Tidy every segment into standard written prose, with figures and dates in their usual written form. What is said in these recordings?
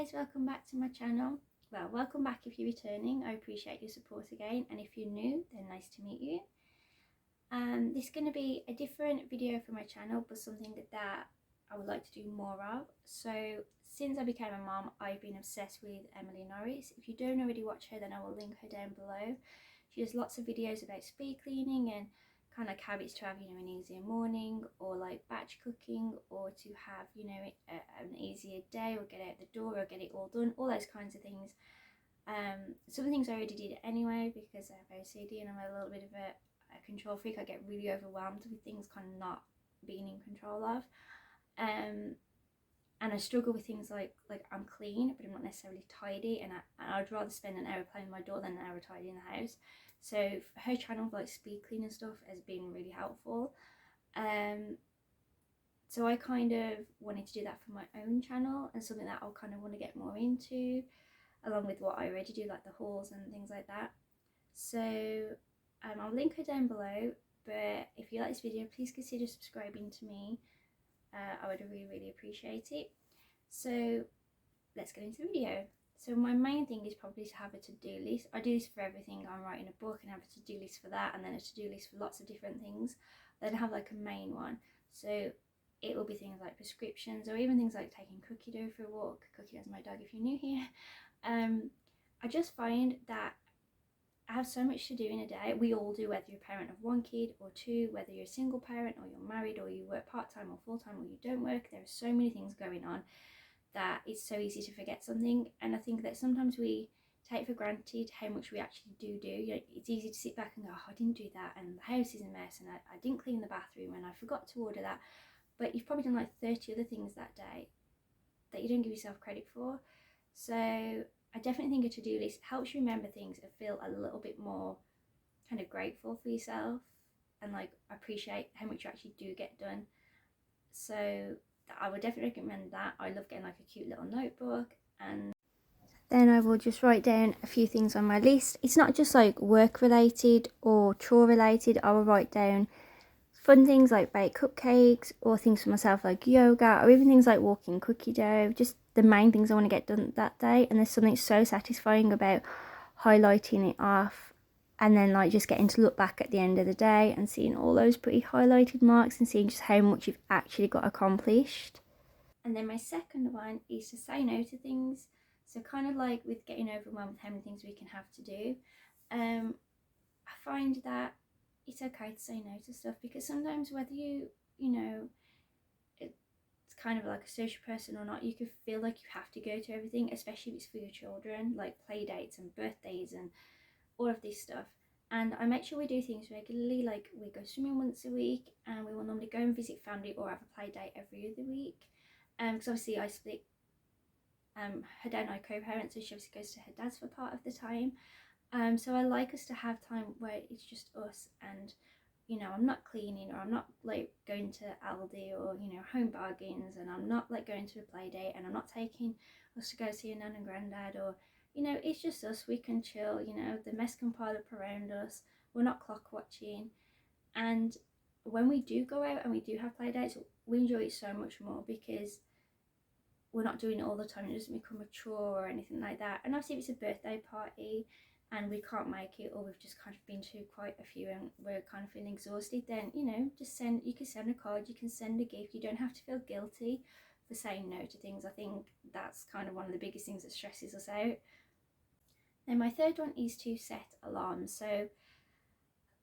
guys, welcome back to my channel. Well, welcome back if you're returning. I appreciate your support again, and if you're new, then nice to meet you. This is going to be a different video for my channel, but something that I would like to do more of. So since I became a mom, I've been obsessed with Emily Norris. If you don't already watch her, then I will link her down below. She does lots of videos about speed cleaning and kind of like habits to have, an easier morning, or like batch cooking, or to have, an easier day, or get out the door, or get it all done, all those kinds of things. Some things I already did anyway because I have OCD and I'm a little bit of a control freak. I get really overwhelmed with things kind of not being in control of. And I struggle with things like I'm clean, but I'm not necessarily tidy, and I'd rather spend an hour playing my door than an hour tidying the house. So her channel of like speed clean and stuff has been really helpful. So I kind of wanted to do that for my own channel, and something that I'll kind of want to get more into, along with what I already do, like the hauls and things like that. So I'll link her down below, but if you like this video, please consider subscribing to me. I would really appreciate it. So let's get into the video. So my main thing is probably to have a to-do list. I do this for everything. I'm writing a book and have a to-do list for that, and then a to-do list for lots of different things. Then I have like a main one. So it will be things like prescriptions, or even things like taking Cookie Dough for a walk. Cookie Dough's my dog if you're new here. I just find that I have so much to do in a day. We all do, whether you're a parent of one kid or two, whether you're a single parent or you're married or you work part-time or full-time or you don't work. There are so many things going on that it's so easy to forget something. And I think that sometimes we take for granted how much we actually do. It's easy to sit back and go, oh, I didn't do that, and the house is a mess, and I didn't clean the bathroom, and I forgot to order that. But you've probably done like 30 other things that day that you don't give yourself credit for. So I definitely think a to-do list helps you remember things and feel a little bit more kind of grateful for yourself, and like appreciate how much you actually do get done. So I would definitely recommend that. I love getting like a cute little notebook, and then I will just write down a few things on my list. It's not just like work related or chore related. I will write down fun things like bake cupcakes, or things for myself like yoga, or even things like walking Cookie Dough, just the main things I want to get done that day. And there's something so satisfying about highlighting it off, and then like just getting to look back at the end of the day and seeing all those pretty highlighted marks and seeing just how much you've actually got accomplished. And then my second one is to say no to things. So kind of like with getting overwhelmed with how many things we can have to do, I find that it's okay to say no to stuff, because sometimes whether it's kind of like a social person or not, you could feel like you have to go to everything, especially if it's for your children, like play dates and birthdays and all of this stuff. And I make sure we do things regularly, like we go swimming once a week, and we will normally go and visit family or have a play date every other week. Because obviously I split, her dad and I co-parent, so she obviously goes to her dad's for part of the time. So I like us to have time where it's just us, and I'm not cleaning, or I'm not like going to Aldi or Home Bargains, and I'm not like going to a play date, and I'm not taking us to go see a nan and granddad, or it's just us. We can chill, the mess can pile up around us. We're not clock watching. And when we do go out and we do have play dates, we enjoy it so much more, because we're not doing it all the time. It doesn't become a chore or anything like that. And obviously if it's a birthday party and we can't make it, or we've just kind of been to quite a few and we're kind of feeling exhausted, then you can send a card, you can send a gift. You don't have to feel guilty for saying no to things. I think that's kind of one of the biggest things that stresses us out. And my third one is to set alarms. So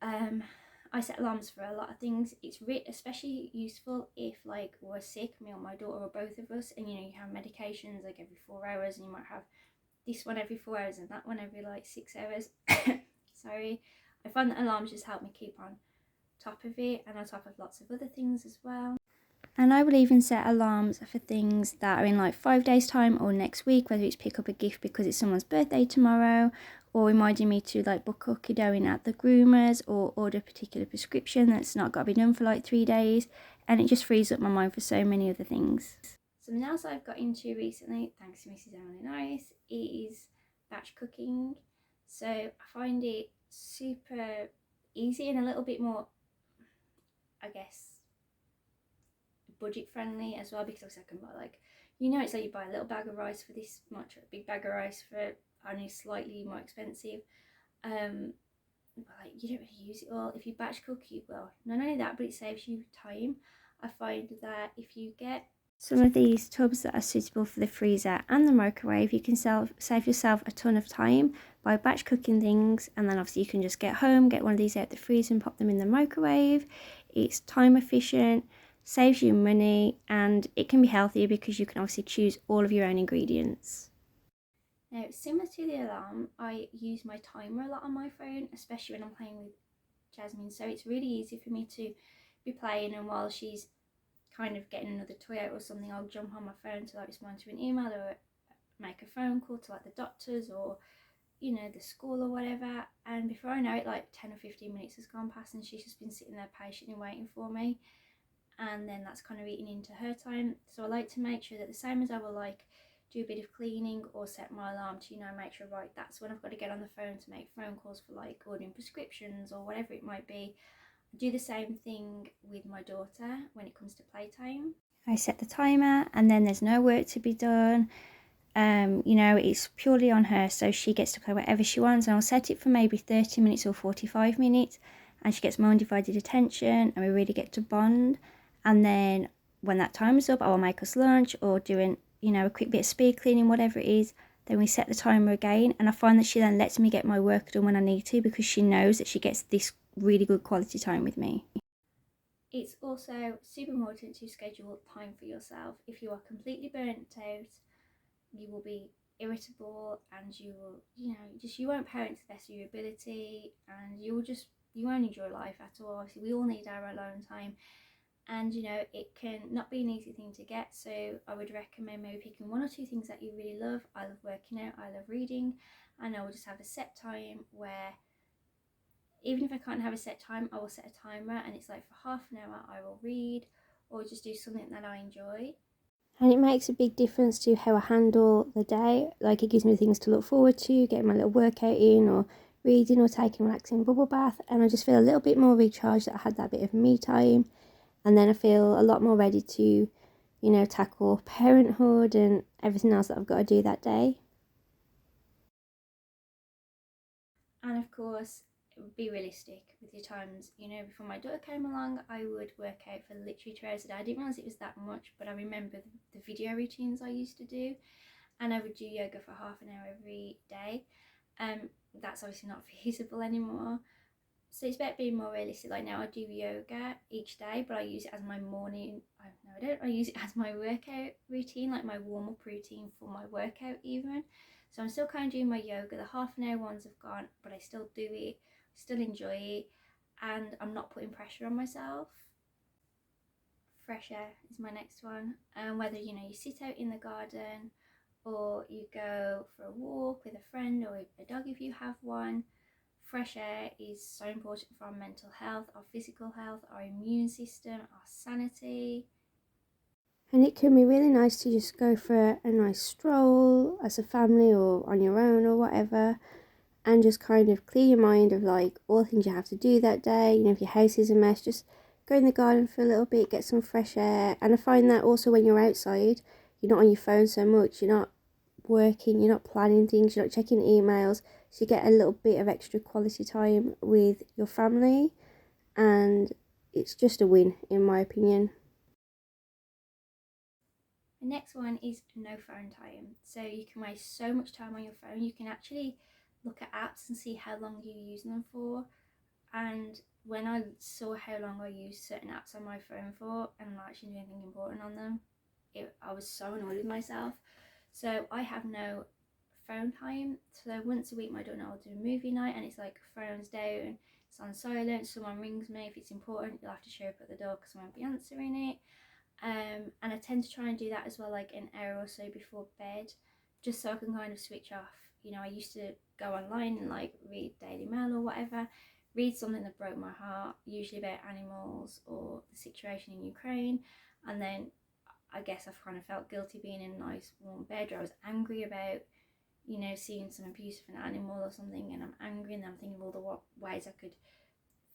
I set alarms for a lot of things. It's especially useful if like we're sick, me or my daughter or both of us, and you have medications like every 4 hours, and you might have this one every 4 hours and that one every like 6 hours. Sorry. I find that alarms just help me keep on top of it, and on top of lots of other things as well. And I will even set alarms for things that are in like 5 days time or next week, whether it's pick up a gift because it's someone's birthday tomorrow, or reminding me to like book Cookie Dough in at the groomers, or order a particular prescription that's not got to be done for like 3 days. And it just frees up my mind for so many other things. Something else I've got into recently, thanks to Mrs. Emily Norris, is batch cooking. So I find it super easy and a little bit more, I guess, budget friendly as well, because I can buy like You know, it's like you buy a little bag of rice for this much, a big bag of rice for only slightly more expensive. But like, you don't really use it all. If you batch cook, you will. Not only that, but it saves you time. I find that if you get some of these tubs that are suitable for the freezer and the microwave, you can save yourself a ton of time by batch cooking things, and then obviously you can just get home, get one of these out the freezer and pop them in the microwave. It's time efficient, saves you money, and it can be healthier because you can obviously choose all of your own ingredients. Now, similar to the alarm, I use my timer a lot on my phone, especially when I'm playing with Jasmine, so it's really easy for me to be playing, and while she's kind of getting another toy out or something, I'll jump on my phone to like respond to an email or make a phone call to like the doctors or, you know, the school or whatever, and before I know it, like 10 or 15 minutes has gone past and she's just been sitting there patiently waiting for me, and then that's kind of eating into her time. So I like to make sure that the same as I will like do a bit of cleaning or set my alarm to, you know, make sure, right, that's when I've got to get on the phone to make phone calls for like ordering prescriptions or whatever it might be. I do the same thing with my daughter when it comes to playtime. I set the timer and then there's no work to be done. You know, it's purely on her, so she gets to play whatever she wants, and I'll set it for maybe 30 minutes or 45 minutes, and she gets my undivided attention and we really get to bond. And then when that time is up, I will make us lunch or doing, you know, a quick bit of speed cleaning, whatever it is. Then we set the timer again, and I find that she then lets me get my work done when I need to because she knows that she gets this really good quality time with me. It's also super important to schedule time for yourself. If you are completely burnt out, you will be irritable and you will, you know, just you won't parent to the best of your ability, and you won't enjoy life at all. Obviously, we all need our alone time, and you know, it can not be an easy thing to get. So I would recommend maybe picking one or two things that you really love. I love working out, I love reading, and I will just have a set time where even if I can't have a set time, I will set a timer, and it's like for half an hour I will read or just do something that I enjoy. And it makes a big difference to how I handle the day. Like, it gives me things to look forward to, getting my little workout in, or reading, or taking a relaxing bubble bath. And I just feel a little bit more recharged that I had that bit of me time. And then I feel a lot more ready to, you know, tackle parenthood and everything else that I've got to do that day. And of course, be realistic with your times. You know, before my daughter came along, I would work out for literally 2 hours a day. I didn't realise it was that much, but I remember the video routines I used to do, and I would do yoga for half an hour every day. That's obviously not feasible anymore. So it's about being more realistic. Like now I do yoga each day, but I use it as my morning, I don't, I use it as my workout routine, like my warm-up routine for my workout even. So I'm still kind of doing my yoga. The half an hour ones have gone, but I still do it, still enjoy it, and I'm not putting pressure on myself. Fresh air is my next one. And whether, you know, you sit out in the garden or you go for a walk with a friend or a dog if you have one, fresh air is so important for our mental health, our physical health, our immune system, our sanity. And it can be really nice to just go for a nice stroll as a family or on your own or whatever, and just kind of clear your mind of like all the things you have to do that day. You know, if your house is a mess, just go in the garden for a little bit, get some fresh air. And I find that also when you're outside, you're not on your phone so much, you're not working, you're not planning things, you're not checking emails, so you get a little bit of extra quality time with your family, and it's just a win in my opinion. The next one is no phone time. So you can waste so much time on your phone. You can actually look at apps and see how long you're using them for. And when I saw how long I used certain apps on my phone for and not actually doing anything important on them, I was so annoyed with myself. So I have no phone time. So once a week my daughter and I will do a movie night, and it's like phones down, it's on silent. Someone rings me if it's important, you'll have to show up at the door because I won't be answering it. And I tend to try and do that as well, like an hour or so before bed, just so I can kind of switch off. You know, I used to go online and like read Daily Mail or whatever, read something that broke my heart, usually about animals or the situation in Ukraine, and then I guess I've kind of felt guilty being in a nice warm bed, or I was angry about, you know, seeing some abuse of an animal or something, and I'm angry, and I'm thinking of all the ways I could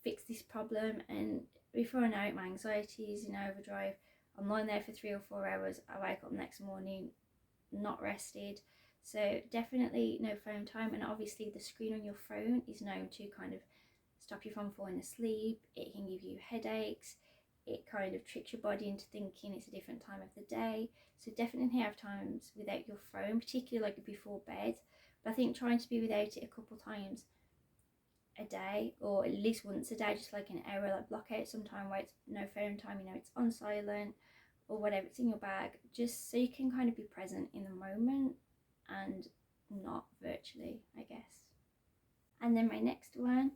fix this problem, and before I know it, my anxiety is in overdrive. I'm lying there for 3 or 4 hours. I wake up next morning not rested. So definitely no phone time. And obviously the screen on your phone is known to kind of stop you from falling asleep. It can give you headaches. It kind of tricks your body into thinking it's a different time of the day. So definitely have times without your phone, particularly like before bed. But I think trying to be without it a couple times a day, or at least once a day, just like an hour, like block out some time where it's no phone time, you know, it's on silent or whatever, it's in your bag, just so you can kind of be present in the moment and not virtually, I guess. And then my next one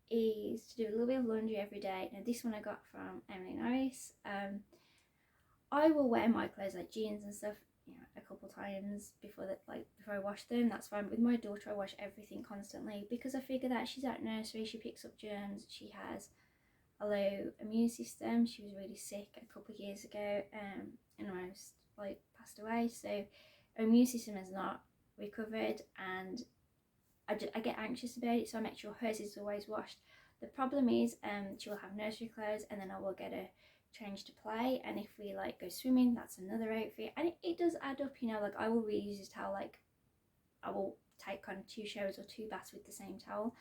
is to do a little bit of laundry every day. Now this one I got from Emily Norris. I will wear my clothes like jeans and stuff, you know, a couple times before that, like before I wash them. That's fine. But with my daughter, I wash everything constantly because I figure that she's at nursery, she picks up germs, she has a low immune system. She was really sick a couple of years ago, and almost like passed away. So her immune system has not recovered, and I get anxious about it, so I make sure hers is always washed. The problem is, she will have nursery clothes, and then I will get her change to play. And if we like go swimming, that's another outfit, and it does add up. You know, like I will reuse this towel. Like I will take kind of 2 showers or 2 baths with the same towel,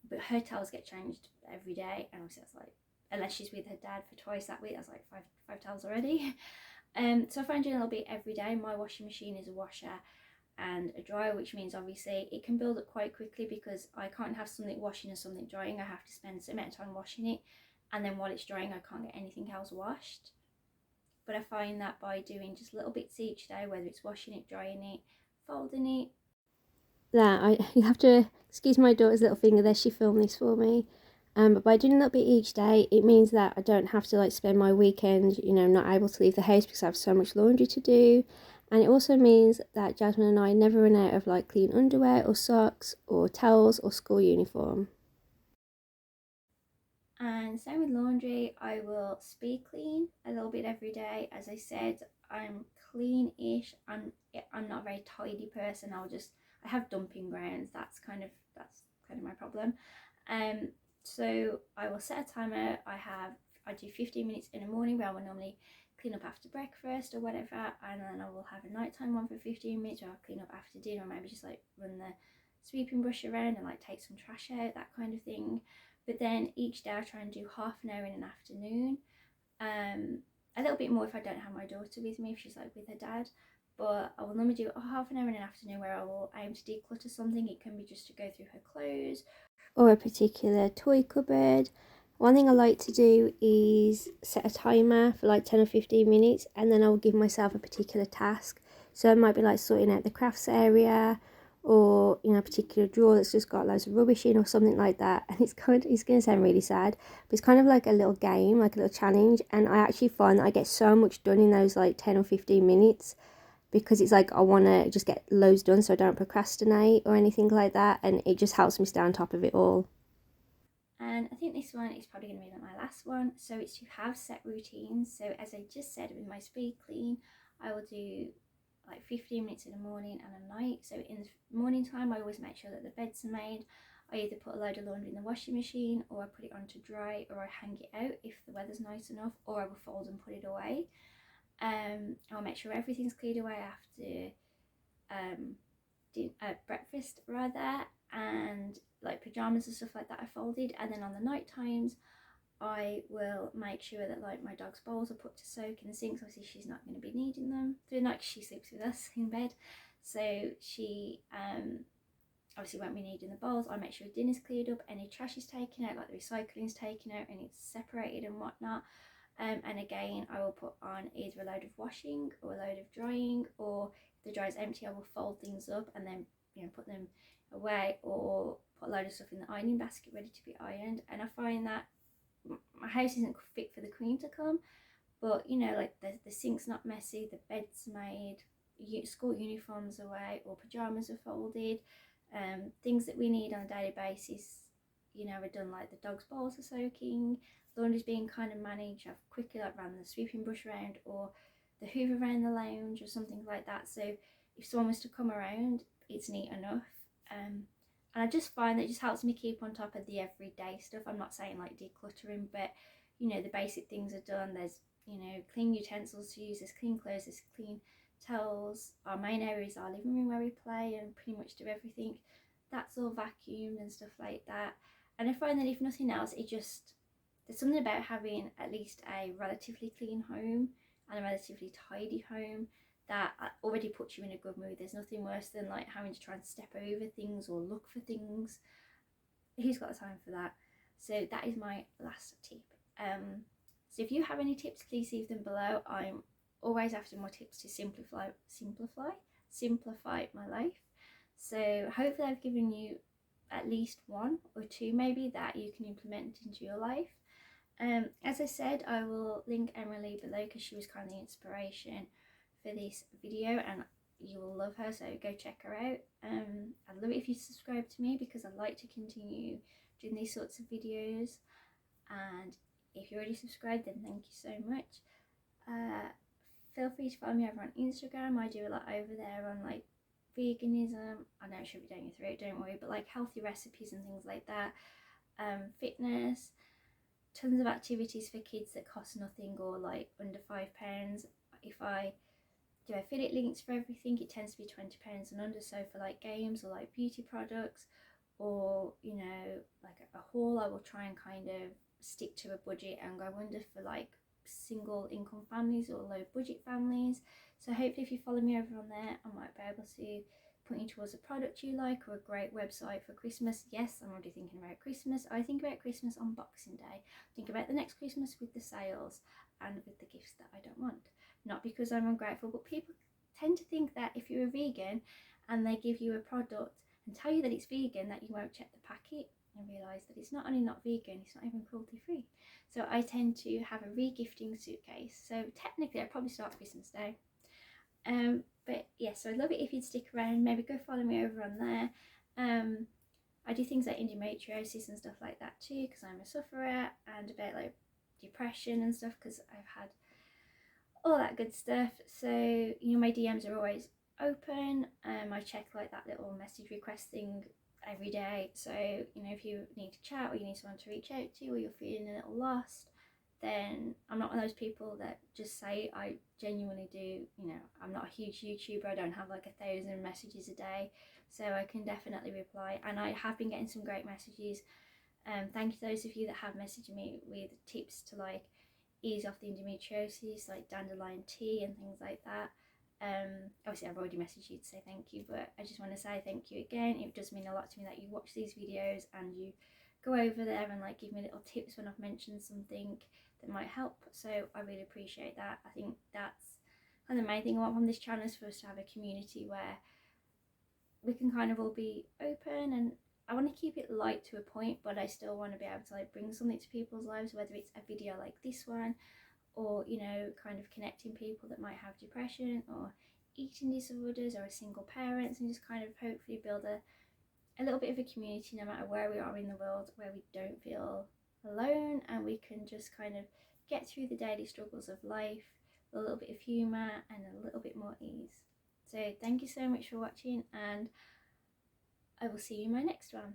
but her towels get changed every day, and obviously that's like, unless she's with her dad for twice that week, that's like five towels already. So I find doing a little bit every day. My washing machine is a washer and a dryer, which means obviously it can build up quite quickly because I can't have something washing and something drying. I have to spend some amount of time washing it, and then while it's drying I can't get anything else washed. But I find that by doing just little bits each day, whether it's washing it, drying it, folding it. You have to excuse my daughter's little finger there, she filmed this for me. But by doing a little bit each day, it means that I don't have to like spend my weekend, you know, not able to leave the house because I have so much laundry to do. And it also means that Jasmine and I never run out of like clean underwear or socks or towels or school uniform. And same with laundry, I will speed clean a little bit every day. As I said, I'm clean-ish. I'm not a very tidy person. I have dumping grounds. That's kind of my problem. Um, so I will set a timer. I do 15 minutes in the morning where I will normally clean up after breakfast or whatever, and then I will have a nighttime one for 15 minutes where I'll clean up after dinner, or maybe just like run the sweeping brush around and like take some trash out, that kind of thing. But then each day I try and do half an hour in an afternoon. A little bit more if I don't have my daughter with me, if she's like with her dad. But I will normally do a half an hour in an afternoon where I will aim to declutter something. It can be just to go through her clothes Or a particular toy cupboard. One thing I like to do is set a timer for like 10 or 15 minutes, and then I'll give myself a particular task. So it might be like sorting out the crafts area, or you know, a particular drawer that's just got loads of rubbish in or something like that. And it's going to sound really sad, but it's kind of like a little game, like a little challenge, and I actually find that I get so much done in those like 10 or 15 minutes because it's like I want to just get loads done so I don't procrastinate or anything like that, and it just helps me stay on top of it all. And I think this one is probably going to be my last one. So it's to have set routines. So as I just said with my speed clean, I will do like 15 minutes in the morning and a night. So in the morning time, I always make sure that the beds are made. I either put a load of laundry in the washing machine, or I put it on to dry, or I hang it out if the weather's nice enough, or I will fold and put it away. I'll make sure everything's cleared away after breakfast rather, and like pajamas and stuff like that are folded. And then on the night times I will make sure that like my dog's bowls are put to soak in the sink. Obviously she's not going to be needing them through the night because she sleeps with us in bed, so she obviously won't be needing the bowls. I make sure dinner's cleared up, any trash is taken out, like the recycling's taken out and it's separated and whatnot. And again, I will put on either a load of washing or a load of drying, or if the dryer's empty, I will fold things up and then, you know, put them away, or put a load of stuff in the ironing basket ready to be ironed. And I find that my house isn't fit for the queen to come, but you know, like the sink's not messy, the bed's made, school uniforms away, or pajamas are folded. Things that we need on a daily basis, you know, are done. Like the dog's bowls are soaking, laundry's being kind of managed. I've quickly like ran the sweeping brush around, or the hoover around the lounge or something like that. So if someone was to come around, it's neat enough. And I just find that it just helps me keep on top of the everyday stuff. I'm not saying like decluttering, but you know, the basic things are done. There's you know, clean utensils to use, there's clean clothes, there's clean towels. Our main area is our living room where we play and pretty much do everything. That's all vacuumed and stuff like that. And I find that if nothing else, there's something about having at least a relatively clean home and a relatively tidy home that already puts you in a good mood. There's nothing worse than like having to try and step over things or look for things. Who's got the time for that? So that is my last tip. So if you have any tips, please leave them below. I'm always after more tips to simplify my life. So hopefully I've given you at least one or two maybe that you can implement into your life. As I said, I will link Emily below because she was kind of the inspiration for this video and you will love her, so go check her out. I'd love it if you subscribe to me because I'd like to continue doing these sorts of videos, and if you're already subscribed then thank you so much. Feel free to follow me over on Instagram. I do a lot over there on like veganism. I know I should be doing it through it, don't worry, but like healthy recipes and things like that, fitness, tons of activities for kids that cost nothing or like under £5. If I do affiliate links for everything, it tends to be £20 and under. So for like games or like beauty products or, you know, like a haul, I will try and kind of stick to a budget and go under for like single income families or low budget families. So hopefully if you follow me over on there, I might be able to put you towards a product you like or a great website for Christmas. Yes, I'm already thinking about Christmas. I think about Christmas on Boxing Day. Think about the next Christmas with the sales and with the gifts that I don't want. Not because I'm ungrateful, but people tend to think that if you're a vegan and they give you a product and tell you that it's vegan, that you won't check the packet and realise that it's not only not vegan, it's not even cruelty free. So I tend to have a re-gifting suitcase. So technically I'd probably start Christmas Day. But yeah, so I'd love it if you'd stick around, maybe go follow me over on there. I do things like endometriosis and stuff like that too because I'm a sufferer, and about like depression and stuff because I've had all that good stuff. So, you know, my DMs are always open. I check like that little message request thing every day. So, you know, if you need to chat or you need someone to reach out to or you're feeling a little lost, then I'm not one of those people that just say I genuinely do. You know, I'm not a huge YouTuber. I don't have like 1,000 messages a day. So I can definitely reply. And I have been getting some great messages. Thank you to those of you that have messaged me with tips to like ease off the endometriosis, like dandelion tea and things like that. Obviously I've already messaged you to say thank you, but I just want to say thank you again. It does mean a lot to me that you watch these videos and you go over there and like give me little tips when I've mentioned something that might help. So I really appreciate that. I think that's kind of the main thing I want from this channel, is for us to have a community where we can kind of all be open, and I want to keep it light to a point, but I still want to be able to like bring something to people's lives, whether it's a video like this one or, you know, kind of connecting people that might have depression or eating disorders or are single parents, and just kind of hopefully build a little bit of a community no matter where we are in the world, where we don't feel alone and we can just kind of get through the daily struggles of life with a little bit of humour and a little bit more ease. So thank you so much for watching, and I will see you in my next one.